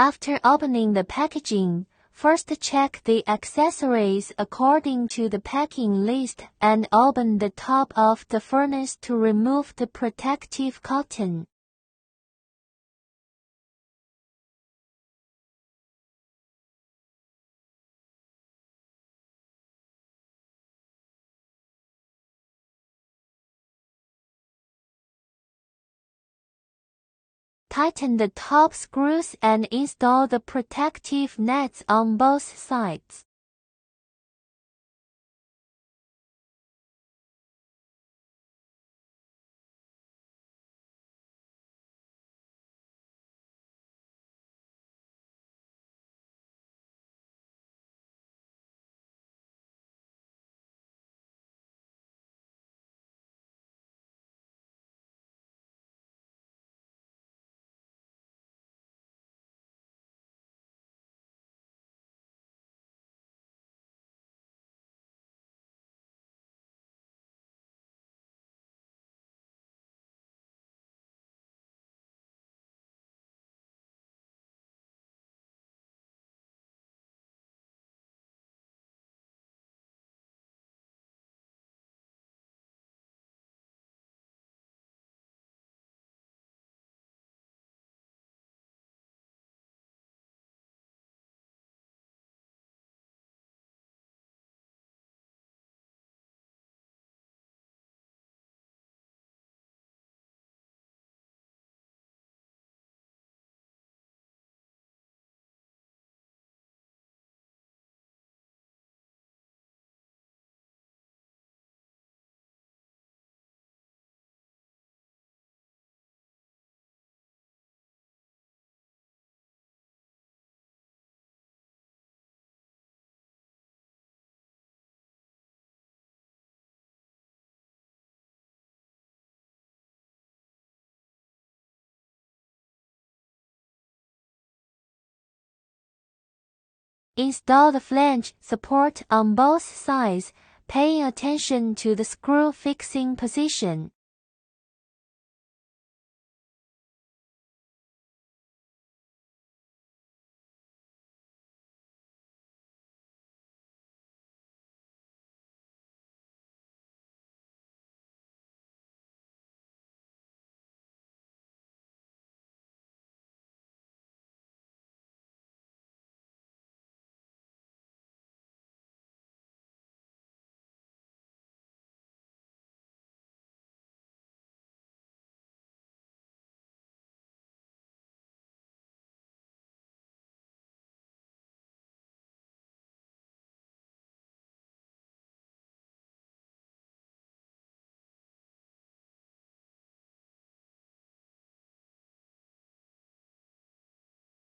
After opening the packaging, first check the accessories according to the packing list and open the top of the furnace to remove the protective cotton. Tighten the top screws and install the protective nets on both sides. Install the flange support on both sides, paying attention to the screw fixing position.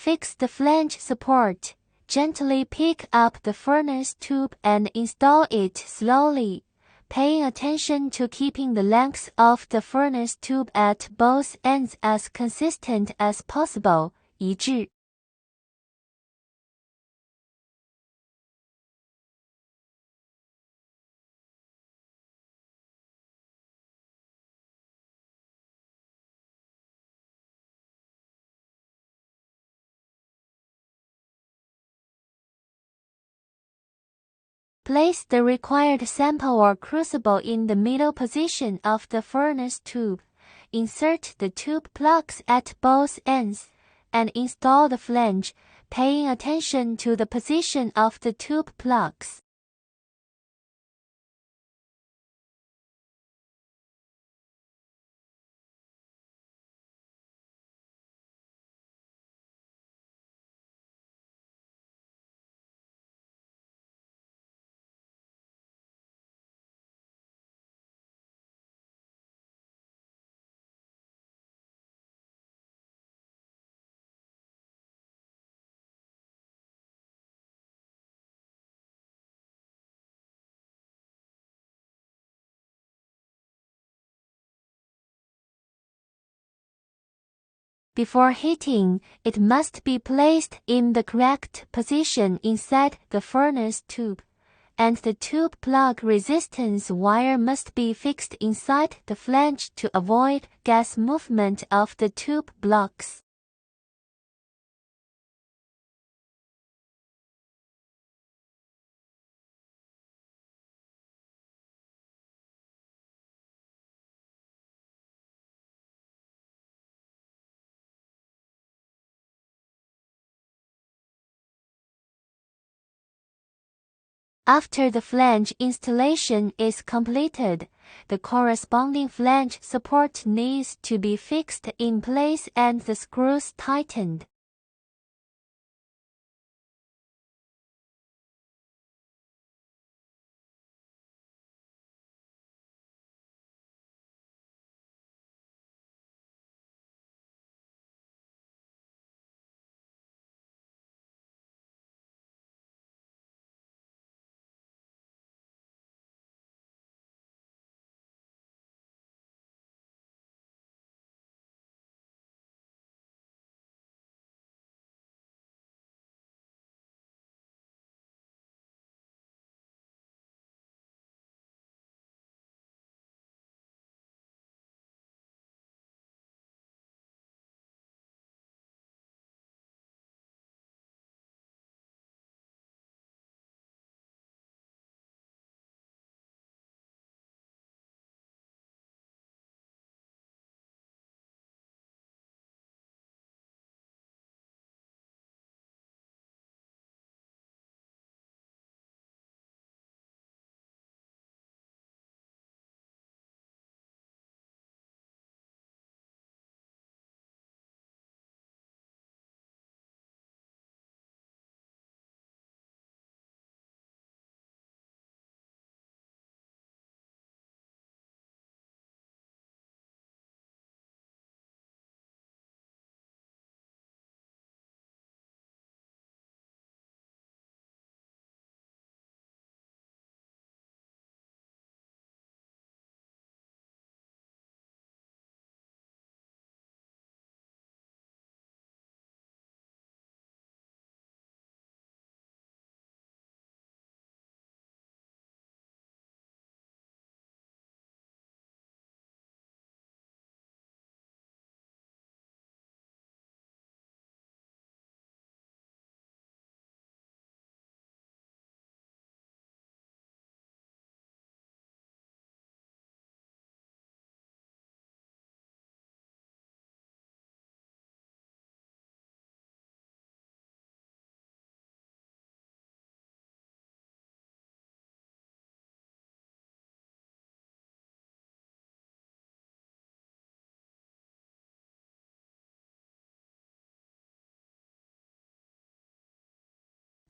Fix the flange support. Gently pick up the furnace tube and install it slowly, paying attention to keeping the length of the furnace tube at both ends as consistent as possible, 一致。Place the required sample or crucible in the middle position of the furnace tube. Insert the tube plugs at both ends, and install the flange, paying attention to the position of the tube plugs. Before heating, it must be placed in the correct position inside the furnace tube, and the tube plug resistance wire must be fixed inside the flange to avoid gas movement of the tube blocks. After the flange installation is completed, the corresponding flange support needs to be fixed in place and the screws tightened.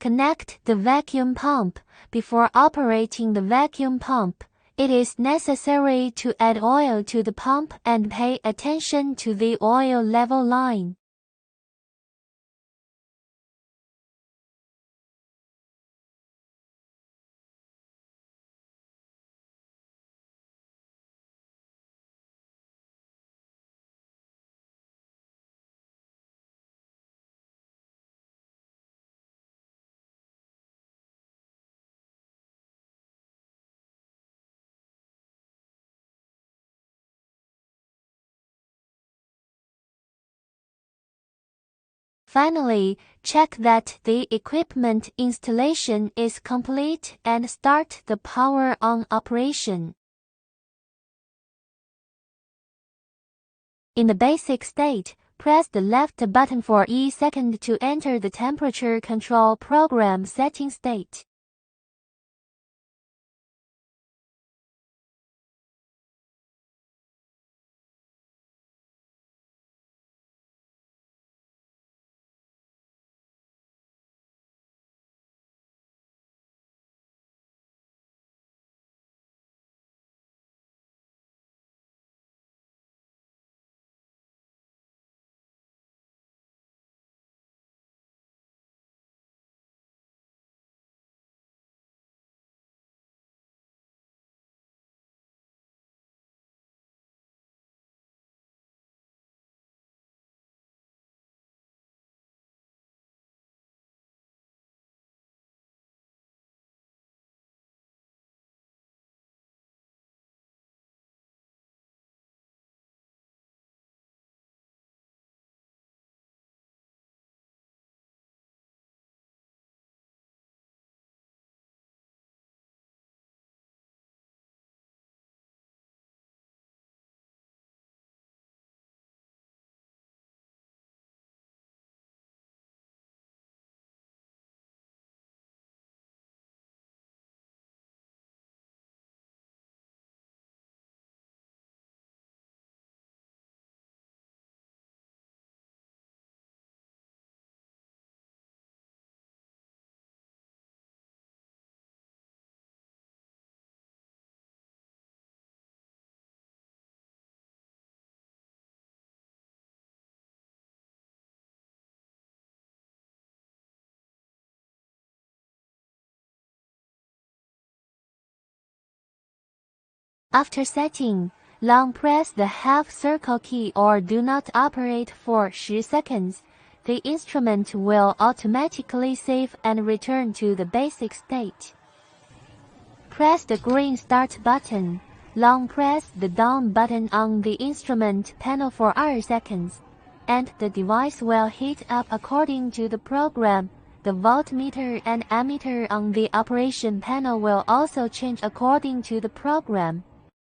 Connect the vacuum pump. Before operating the vacuum pump, it is necessary to add oil to the pump and pay attention to the oil level line. Finally, check that the equipment installation is complete and start the power on operation. In the basic state, press the left button for a second to enter the temperature control program setting state. After setting, long press the half circle key or do not operate for 10 seconds. The instrument will automatically save and return to the basic state. Press the green start button. Long press the down button on the instrument panel for 2 seconds, and the device will heat up according to the program. The voltmeter and ammeter on the operation panel will also change according to the program.